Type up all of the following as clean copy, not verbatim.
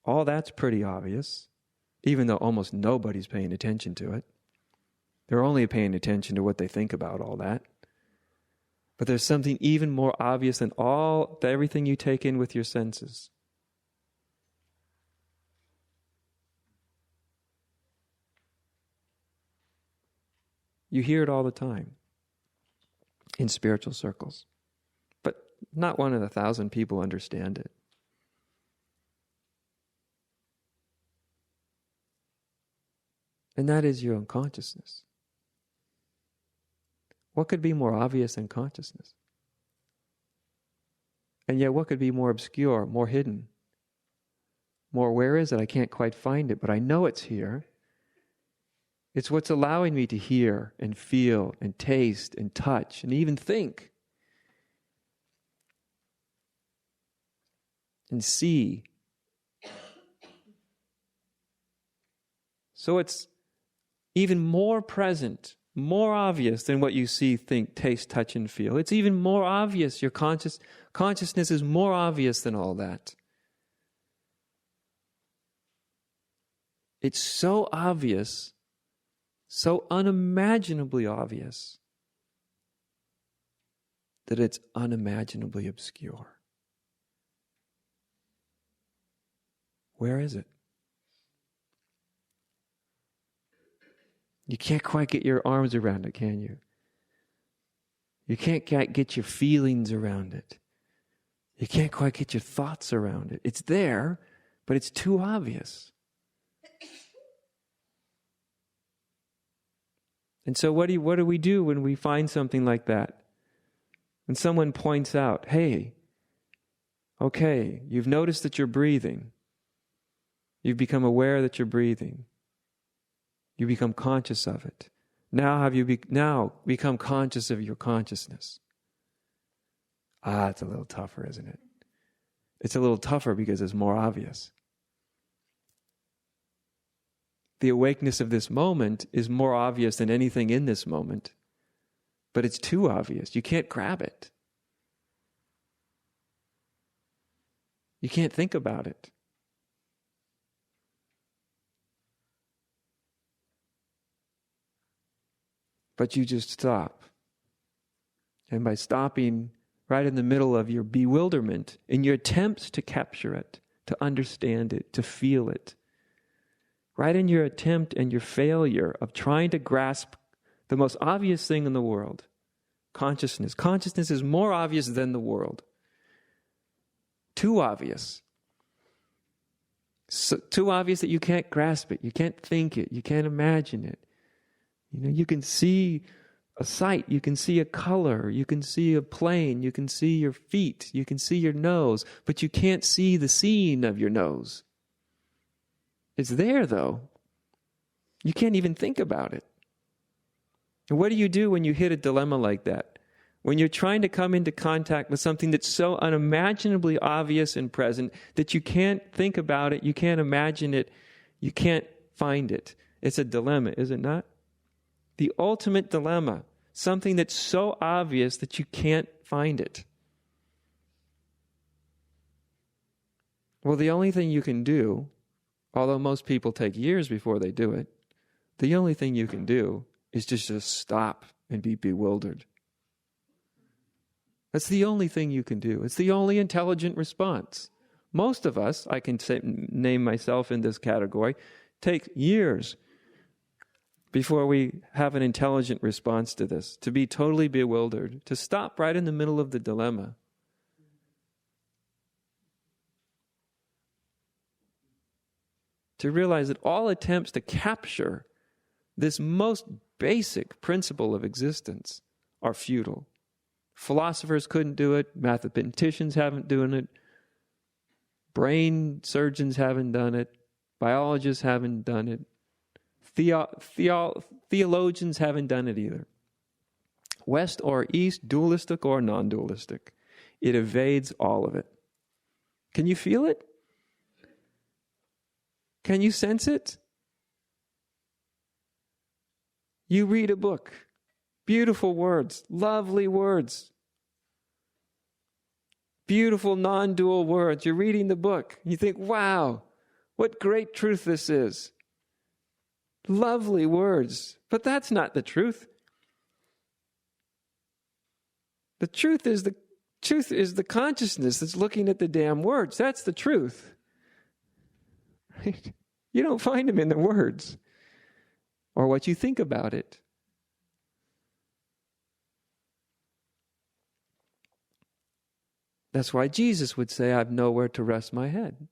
All that's pretty obvious, even though almost nobody's paying attention to it. They're only paying attention to what they think about all that. But there's something even more obvious than everything you take in with your senses. You hear it all the time in spiritual circles. But not one in 1,000 people understand it. And that is your own consciousness. What could be more obvious than consciousness? And yet what could be more obscure, more hidden? More, where is it? I can't quite find it, but I know it's here. It's what's allowing me to hear and feel and taste and touch and even think and see. So it's even more present, more obvious than what you see, think, taste, touch, and feel. It's even more obvious. Your consciousness is more obvious than all that. It's so obvious, so unimaginably obvious, that it's unimaginably obscure. Where is it? You can't quite get your arms around it, can you? You can't quite get your feelings around it. You can't quite get your thoughts around it. It's there, but it's too obvious. And so what do we do when we find something like that? When someone points out, hey, okay, you've noticed that you're breathing. You've become aware that you're breathing. You become conscious of it. Now now become conscious of your consciousness. It's a little tougher, isn't it? It's a little tougher because it's more obvious. The awakeness of this moment is more obvious than anything in this moment, but it's too obvious. You can't grab it. You can't think about it. But you just stop. And by stopping right in the middle of your bewilderment, in your attempts to capture it, to understand it, to feel it, right in your attempt and your failure of trying to grasp the most obvious thing in the world, consciousness. Consciousness is more obvious than the world. Too obvious. So, too obvious that you can't grasp it, you can't think it, you can't imagine it. You can see a sight, you can see a color, you can see a plane, you can see your feet, you can see your nose, but you can't see the seeing of your nose. It's there, though. You can't even think about it. And what do you do when you hit a dilemma like that? When you're trying to come into contact with something that's so unimaginably obvious and present that you can't think about it, you can't imagine it, you can't find it. It's a dilemma, is it not? The ultimate dilemma, something that's so obvious that you can't find it. Well, the only thing you can do, although most people take years before they do it, the only thing you can do is just stop and be bewildered. That's the only thing you can do. It's the only intelligent response. Most of us, I can name myself in this category, take years before we have an intelligent response to this, to be totally bewildered, to stop right in the middle of the dilemma. To realize that all attempts to capture this most basic principle of existence are futile. Philosophers couldn't do it, mathematicians haven't done it, brain surgeons haven't done it, biologists haven't done it, theologians haven't done it either. West or East, dualistic or non-dualistic. It evades all of it. Can you feel it? Can you sense it? You read a book, beautiful words, lovely words, beautiful non-dual words. You're reading the book. You think, wow, What great truth this is. Lovely words. But that's not the truth. The truth is the consciousness that's looking at the damn words. That's the truth. Right? You don't find them in the words or what you think about it. That's why Jesus would say, I've nowhere to rest my head.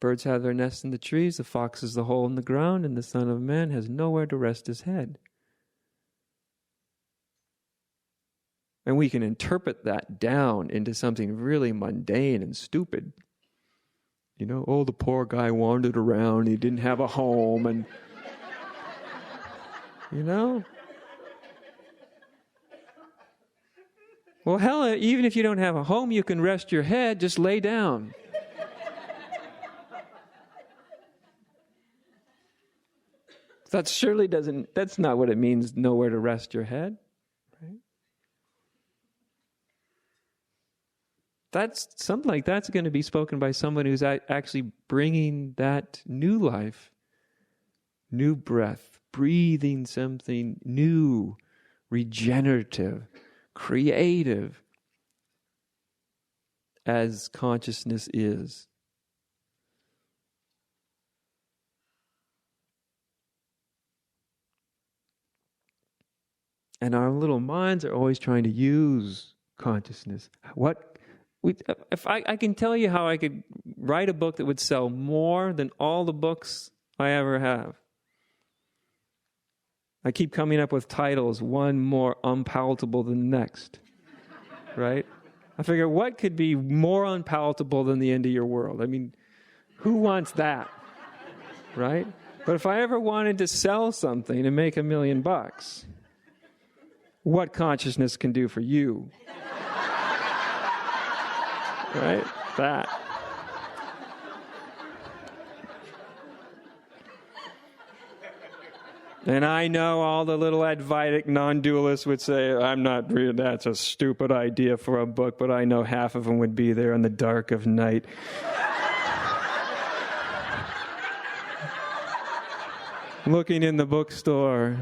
Birds have their nests in the trees, the fox has the hole in the ground, and the Son of Man has nowhere to rest his head. And we can interpret that down into something really mundane and stupid. You know, oh, the poor guy wandered around, he didn't have a home, and, you know. Well, hell, even if you don't have a home, you can rest your head, just lay down. That's not what it means, nowhere to rest your head. Right? That's something like that's going to be spoken by someone who's actually bringing that new life, new breath, breathing something new, regenerative, creative, as consciousness is. And our little minds are always trying to use consciousness. If I can tell you how I could write a book that would sell more than all the books I ever have. I keep coming up with titles, one more unpalatable than the next. Right? I figure, what could be more unpalatable than the end of your world? I mean, who wants that? Right? But if I ever wanted to sell something and make $1 million, what consciousness can do for you? Right? That. And I know all the little Advaitic non-dualists would say, that's a stupid idea for a book, but I know half of them would be there in the dark of night. Looking in the bookstore.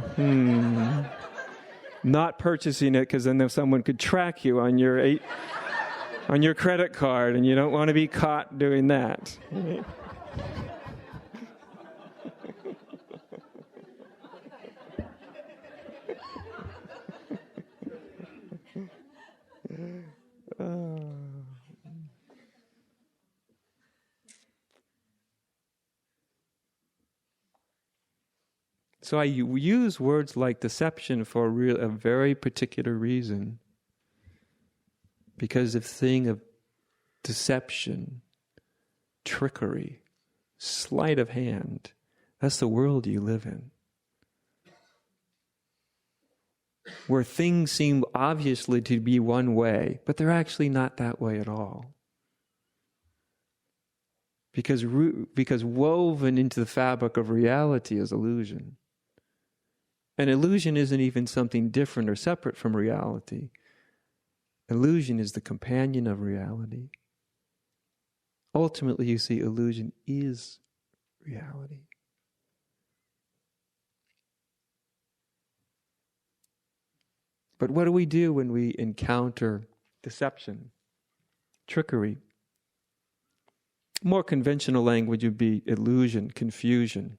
Not purchasing it because then someone could track you on your credit card, and you don't want to be caught doing that. So I use words like deception for a very particular reason. Because of thing of deception, trickery, sleight of hand, that's the world you live in. Where things seem obviously to be one way, but they're actually not that way at all. Because woven into the fabric of reality is illusion. And illusion isn't even something different or separate from reality. Illusion is the companion of reality. Ultimately, you see, illusion is reality. But what do we do when we encounter deception, trickery? More conventional language would be illusion, confusion,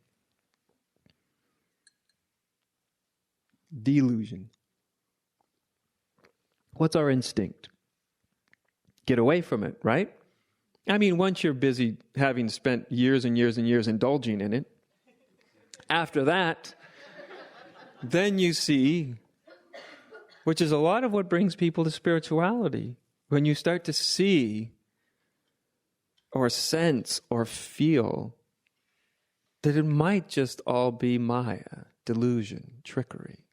delusion. What's our instinct? Get away from it, right? I mean, once you're busy having spent years and years and years indulging in it, after that, then you see, which is a lot of what brings people to spirituality, when you start to see or sense or feel that it might just all be Maya, delusion, trickery.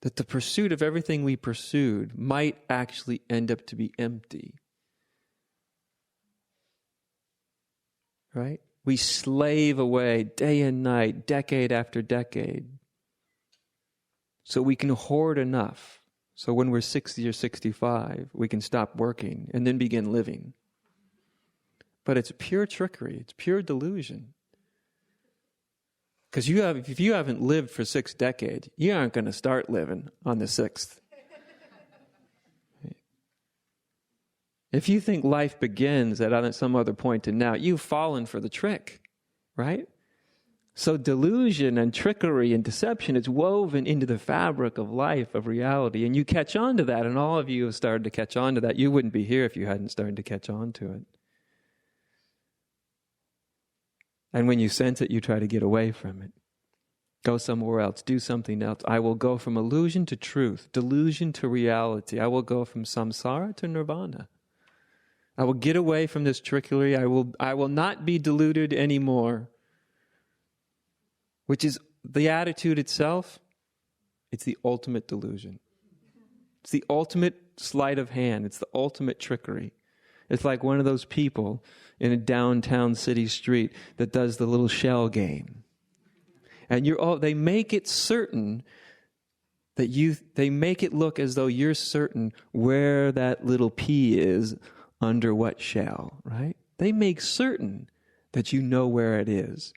That the pursuit of everything we pursued might actually end up to be empty. Right? We slave away day and night, decade after decade, so we can hoard enough So when we're 60 or 65, we can stop working and then begin living. But it's pure trickery. It's pure delusion. Because if you haven't lived for 6 decades, you aren't going to start living on the 6th. If you think life begins at some other point and now, you've fallen for the trick, right? So delusion and trickery and deception is woven into the fabric of life, of reality. And you catch on to that, and all of you have started to catch on to that. You wouldn't be here if you hadn't started to catch on to it. And when you sense it, you try to get away from it. Go somewhere else. Do something else. I will go from illusion to truth, delusion to reality. I will go from samsara to nirvana. I will get away from this trickery. I will not be deluded anymore. Which is the attitude itself. It's the ultimate delusion. It's the ultimate sleight of hand. It's the ultimate trickery. It's like one of those people in a downtown city street that does the little shell game. And they make it certain that they make it look as though you're certain where that little pea is under what shell, right? They make certain that you know where it is.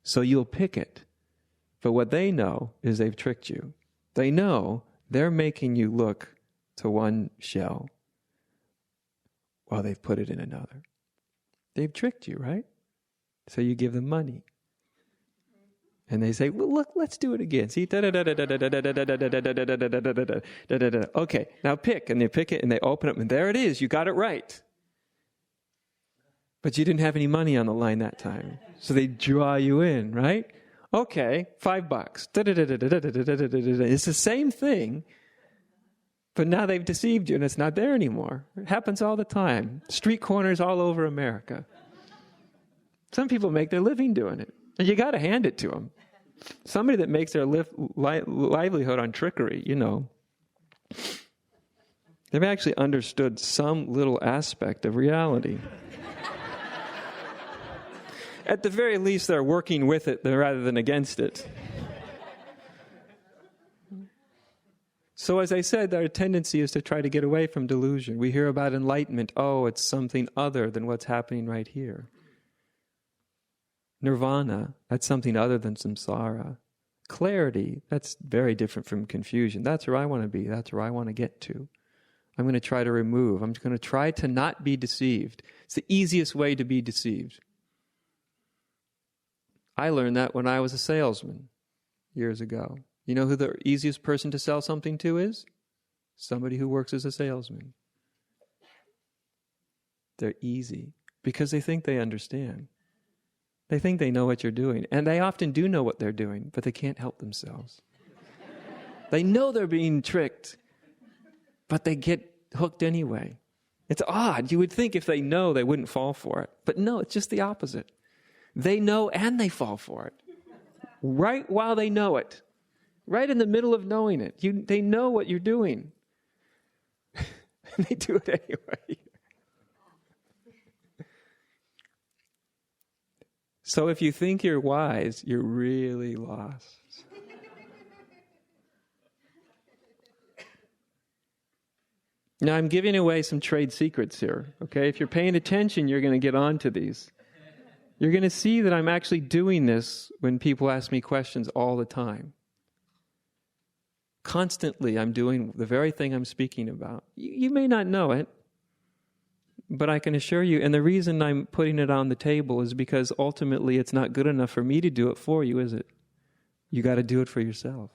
So you'll pick it. But what they know is they've tricked you. They know they're making you look to one shell while they've put it in another. They've tricked you, right? So you give them money. And they say, well, look, let's do it again. See? Okay, now pick. And they pick it and they open it and there it is. You got it right. But you didn't have any money on the line that time. So they draw you in, right? Okay, $5. It's the same thing, but now they've deceived you and it's not there anymore. It happens all the time. Street corners all over America. Some people make their living doing it. And you got to hand it to them. Somebody that makes their livelihood on trickery, they've actually understood some little aspect of reality. At the very least, they're working with it rather than against it. So as I said, our tendency is to try to get away from delusion. We hear about enlightenment. Oh, it's something other than what's happening right here. Nirvana, that's something other than samsara. Clarity, that's very different from confusion. That's where I want to be. That's where I want to get to. I'm going to try to remove. I'm going to try to not be deceived. It's the easiest way to be deceived. I learned that when I was a salesman years ago. You know who the easiest person to sell something to is? Somebody who works as a salesman. They're easy because they think they understand. They think they know what you're doing. And they often do know what they're doing, but they can't help themselves. They know they're being tricked, but they get hooked anyway. It's odd. You would think if they know, they wouldn't fall for it. But no, it's just the opposite. They know and they fall for it. Right while they know it. Right in the middle of knowing it. They know what you're doing. And they do it anyway. So if you think you're wise, you're really lost. Now I'm giving away some trade secrets here. Okay, if you're paying attention, you're going to get onto these. You're going to see that I'm actually doing this when people ask me questions all the time. Constantly, I'm doing the very thing I'm speaking about. You may not know it, but I can assure you, and the reason I'm putting it on the table is because ultimately it's not good enough for me to do it for you, is it? You got to do it for yourself.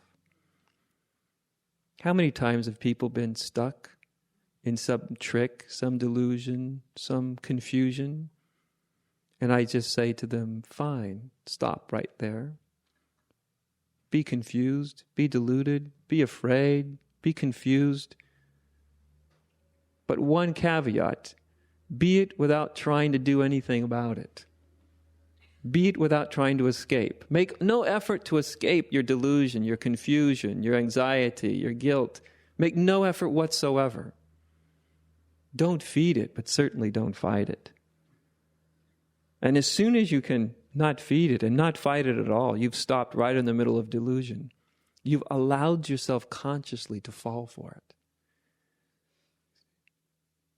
How many times have people been stuck in some trick, some delusion, some confusion? And I just say to them, fine, stop right there. Be confused, be deluded, be afraid, be confused. But one caveat, be it without trying to do anything about it. Be it without trying to escape. Make no effort to escape your delusion, your confusion, your anxiety, your guilt. Make no effort whatsoever. Don't feed it, but certainly don't fight it. And as soon as you can not feed it and not fight it at all, you've stopped right in the middle of delusion. You've allowed yourself consciously to fall for it.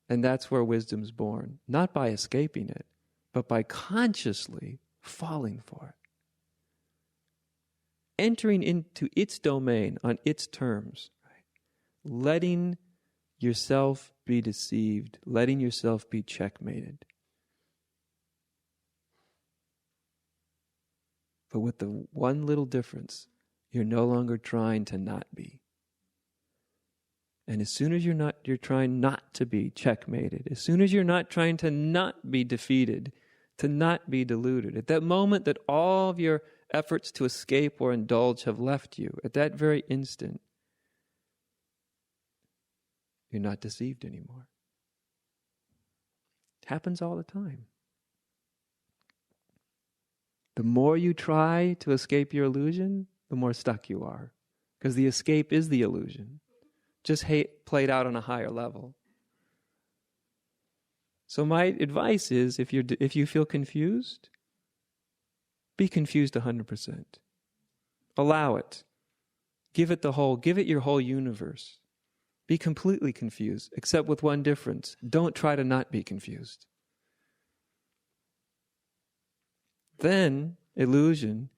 And that's where wisdom's born. Not by escaping it, but by consciously falling for it. Entering into its domain on its terms. Right? Letting yourself be deceived. Letting yourself be checkmated. But with the one little difference, you're no longer trying to not be. And as soon as you're trying not to be checkmated, as soon as you're not trying to not be defeated, to not be deluded, at that moment that all of your efforts to escape or indulge have left you, at that very instant, you're not deceived anymore. It happens all the time. The more you try to escape your illusion, the more stuck you are. Because the escape is the illusion. Just played out on a higher level. So my advice is, if you feel confused, be confused 100%. Allow it. Give it your whole universe. Be completely confused, except with one difference. Don't try to not be confused. Then illusion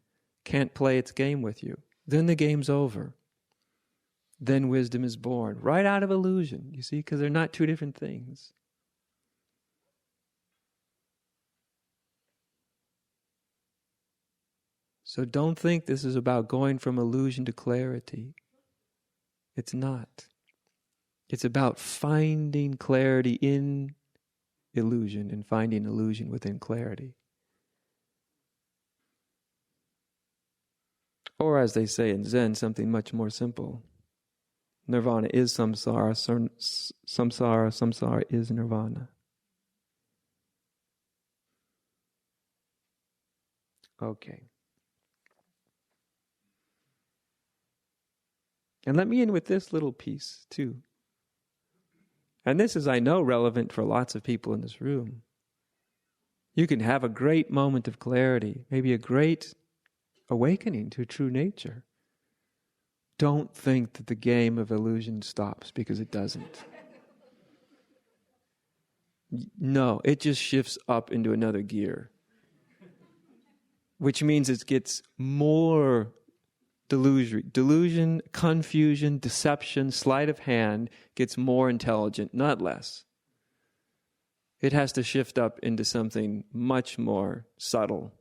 can't play its game with you. Then the game's over. Then wisdom is born. Right out of illusion, you see, because they're not two different things. So don't think this is about going from illusion to clarity. It's not. It's about finding clarity in illusion and finding illusion within clarity. Or as they say in Zen, something much more simple. Nirvana is samsara, samsara is nirvana. Okay. And let me in with this little piece too. And this is, I know, relevant for lots of people in this room. You can have a great moment of clarity, maybe a great awakening to true nature. Don't think that the game of illusion stops, because it doesn't. No, it just shifts up into another gear. Which means it gets more delusion, confusion, deception, sleight of hand gets more intelligent, not less. It has to shift up into something much more subtle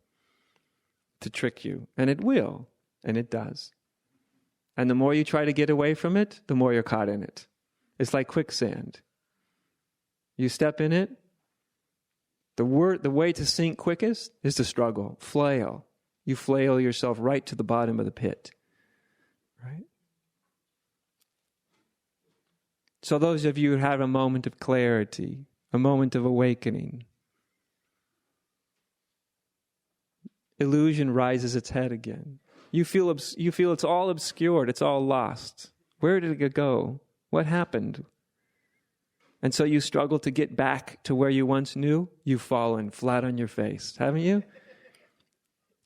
to trick you. And it will, and it does. And the more you try to get away from it, the more you're caught in it. It's like quicksand. You step in it, the way to sink quickest is to struggle, flail. You flail yourself right to the bottom of the pit. Right? So those of you who have a moment of clarity, a moment of awakening, illusion rises its head again. You feel it's all obscured, it's all lost. Where did it go? What happened? And so you struggle to get back to where you once knew. You've fallen flat on your face, haven't you?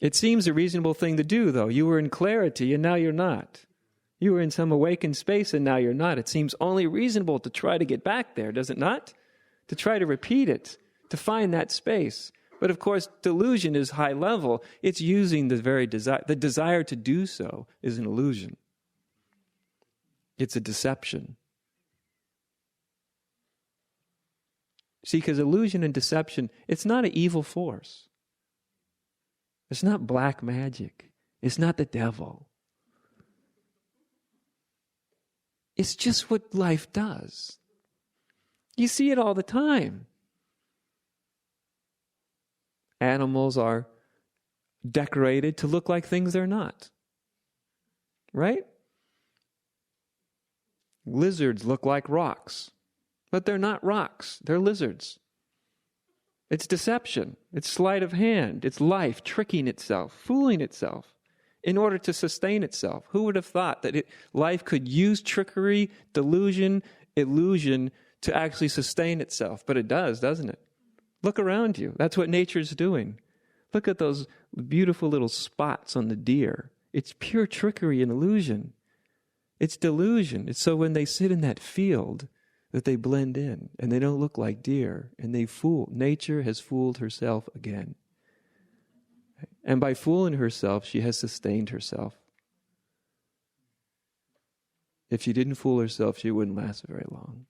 It seems a reasonable thing to do, though. You were in clarity and now you're not. You were in some awakened space and now you're not. It seems only reasonable to try to get back there, does it not? To try to repeat it, to find that space. But of course, delusion is high level. It's using the very desire. The desire to do so is an illusion. It's a deception. See, because illusion and deception, it's not an evil force. It's not black magic. It's not the devil. It's just what life does. You see it all the time. Animals are decorated to look like things they're not. Right? Lizards look like rocks. But they're not rocks. They're lizards. It's deception. It's sleight of hand. It's life tricking itself, fooling itself in order to sustain itself. Who would have thought that life could use trickery, delusion, illusion to actually sustain itself? But it does, doesn't it? Look around you. That's what nature's doing. Look at those beautiful little spots on the deer. It's pure trickery and illusion. It's delusion. It's so when they sit in that field that they blend in and they don't look like deer and they fool. Nature has fooled herself again. And by fooling herself, she has sustained herself. If she didn't fool herself, she wouldn't last very long.